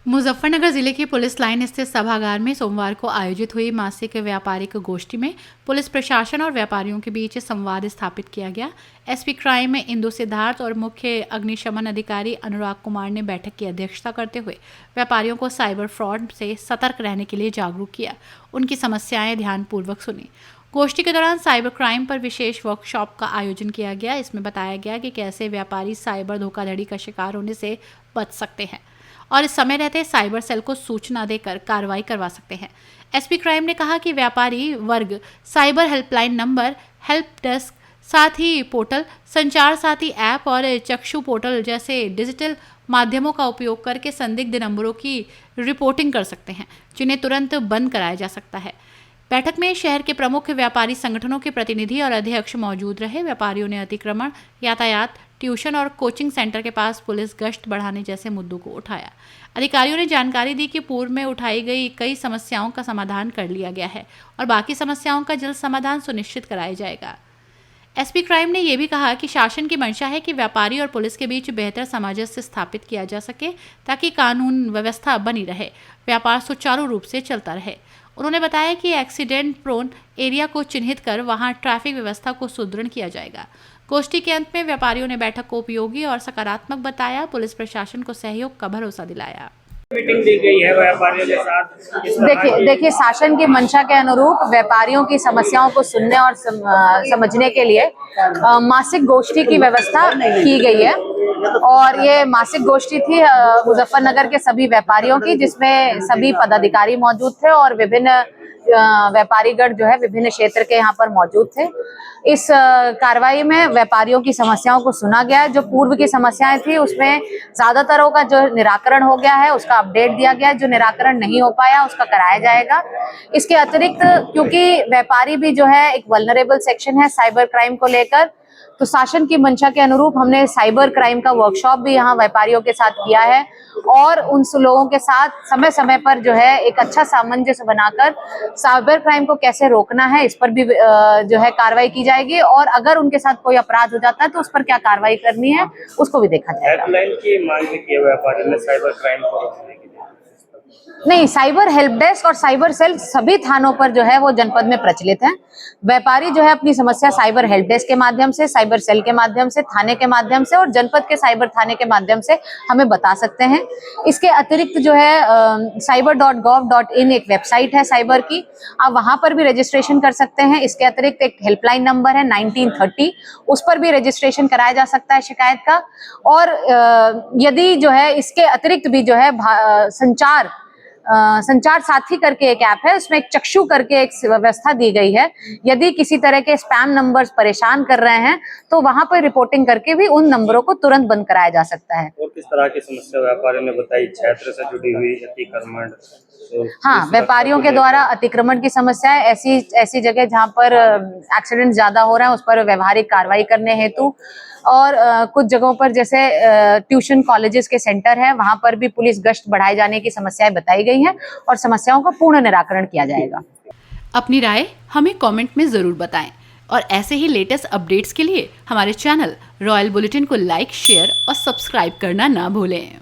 मुजफ्फरनगर जिले की police line स्थित सभागार में सोमवार को आयोजित हुई मासिक व्यापारिक गोष्ठी में पुलिस प्रशासन और व्यापारियों के बीच संवाद स्थापित किया गया। एसपी क्राइम में इंदु सिद्धार्थ और मुख्य अग्निशमन अधिकारी अनुराग कुमार ने बैठक की अध्यक्षता करते हुए व्यापारियों को साइबर फ्रॉड से सतर्क रहने के लिए जागरूक किया। उनकी समस्याएं ध्यानपूर्वक सुनी। गोष्ठी के दौरान साइबर क्राइम पर विशेष वर्कशॉप का आयोजन किया गया। इसमें बताया गया कि कैसे व्यापारी साइबर धोखाधड़ी का शिकार होने से बच सकते हैं और इस समय रहते साइबर सेल को सूचना देकर कार्रवाई करवा सकते हैं। एसपी क्राइम ने कहा कि व्यापारी वर्ग cyber helpline number, help desk, साथ ही पोर्टल, संचार साथी ऐप और चक्षु पोर्टल जैसे डिजिटल माध्यमों का उपयोग करके संदिग्ध नंबरों की रिपोर्टिंग कर सकते हैं, जिन्हें तुरंत बंद कराया जा सकता है। बैठक में शहर के प्रमुख व्यापारी संगठनों के प्रतिनिधि और अध्यक्ष मौजूद रहे। व्यापारियों ने अतिक्रमण, यातायात, ट्यूशन और कोचिंग सेंटर के पास पुलिस गश्त बढ़ाने जैसे मुद्दों को उठाया। अधिकारियों ने जानकारी दी कि पूर्व में उठाई गई कई समस्याओं का समाधान कर लिया गया है और बाकी समस्याओं का जल्द समाधान सुनिश्चित कराया जाएगा। एसपी क्राइम ने यह भी कहा कि शासन की मंशा है कि व्यापारी और पुलिस के बीच बेहतर सामंजस्य स्थापित किया जा सके ताकि कानून व्यवस्था बनी रहे, व्यापार सुचारू रूप से चलता रहे। उन्होंने बताया कि एक्सीडेंट प्रोन एरिया को चिन्हित कर वहां ट्रैफिक व्यवस्था को सुदृढ़ किया जाएगा। गोष्ठी के अंत में व्यापारियों ने बैठक को उपयोगी और सकारात्मक बताया। पुलिस प्रशासन को सहयोग का भरोसा दिलाया। मीटिंग दी गई है व्यापारियों के साथ। देखिए शासन की मंशा के अनुरूप व्यापारियों की समस्याओं को सुनने और समझने के लिए मासिक गोष्ठी की व्यवस्था की गई है और ये मासिक गोष्ठी थी मुजफ्फरनगर के सभी व्यापारियों की, जिसमें सभी पदाधिकारी मौजूद थे और विभिन्न व्यापारीगण जो है विभिन्न क्षेत्र के यहाँ पर मौजूद थे। इस कार्रवाई में व्यापारियों की समस्याओं को सुना गया। जो पूर्व की समस्याएं थी उसमें ज्यादातरों का जो निराकरण हो गया है उसका अपडेट दिया गया, जो निराकरण नहीं हो पाया उसका कराया जाएगा। इसके अतिरिक्त क्योंकि व्यापारी भी जो है एक वल्नरेबल सेक्शन है साइबर क्राइम को लेकर, तो शासन की मंशा के अनुरूप हमने साइबर क्राइम का वर्कशॉप भी यहाँ व्यापारियों के साथ किया है और उन लोगों के साथ समय समय पर जो है एक अच्छा सामंजस्य बनाकर साइबर क्राइम को कैसे रोकना है इस पर भी जो है कार्रवाई की जाएगी और अगर उनके साथ कोई अपराध हो जाता है तो उस पर क्या कार्रवाई करनी है उसको भी देखा जाएगा। हेल्पलाइन की मांग की है व्यापारी ने साइबर क्राइम को रोकने के लिए। नहीं, साइबर हेल्प डेस्क और साइबर सेल सभी थानों पर जो है वो जनपद में प्रचलित हैं। व्यापारी जो है अपनी समस्या साइबर हेल्प डेस्क के माध्यम से, साइबर सेल के माध्यम से, थाने के माध्यम से और जनपद के साइबर थाने के माध्यम से हमें बता सकते हैं। इसके अतिरिक्त जो है cyber.gov.in एक वेबसाइट है साइबर की, आप वहां पर भी रजिस्ट्रेशन कर सकते हैं। इसके अतिरिक्त एक हेल्पलाइन नंबर है 1930, उस पर भी रजिस्ट्रेशन कराया जा सकता है शिकायत का। और यदि जो है इसके अतिरिक्त भी जो है संचार साथी करके एक ऐप है, उसमें एक चक्षु करके एक व्यवस्था दी गई है। यदि किसी तरह के स्पैम नंबर्स परेशान कर रहे हैं तो वहां पर रिपोर्टिंग करके भी उन नंबरों को तुरंत बंद कराया जा सकता है। और किस तरह की समस्या व्यापारियों ने बताई? क्षेत्र से जुड़ी हुई अतिक्रमण। हाँ, व्यापारियों के द्वारा अतिक्रमण की समस्या है। ऐसी जगह जहाँ पर एक्सीडेंट ज्यादा हो रहा है उस पर व्यवहारिक कार्रवाई करने हेतु और कुछ जगहों पर जैसे ट्यूशन कॉलेजेस के सेंटर है वहां पर भी पुलिस गश्त बढ़ाए जाने की समस्याएं बताई गई हैं और समस्याओं का पूर्ण निराकरण किया जाएगा। अपनी राय हमें कमेंट में जरूर बताएं और ऐसे ही लेटेस्ट अपडेट्स के लिए हमारे चैनल रॉयल बुलेटिन को लाइक, शेयर और सब्सक्राइब करना ना भूलें।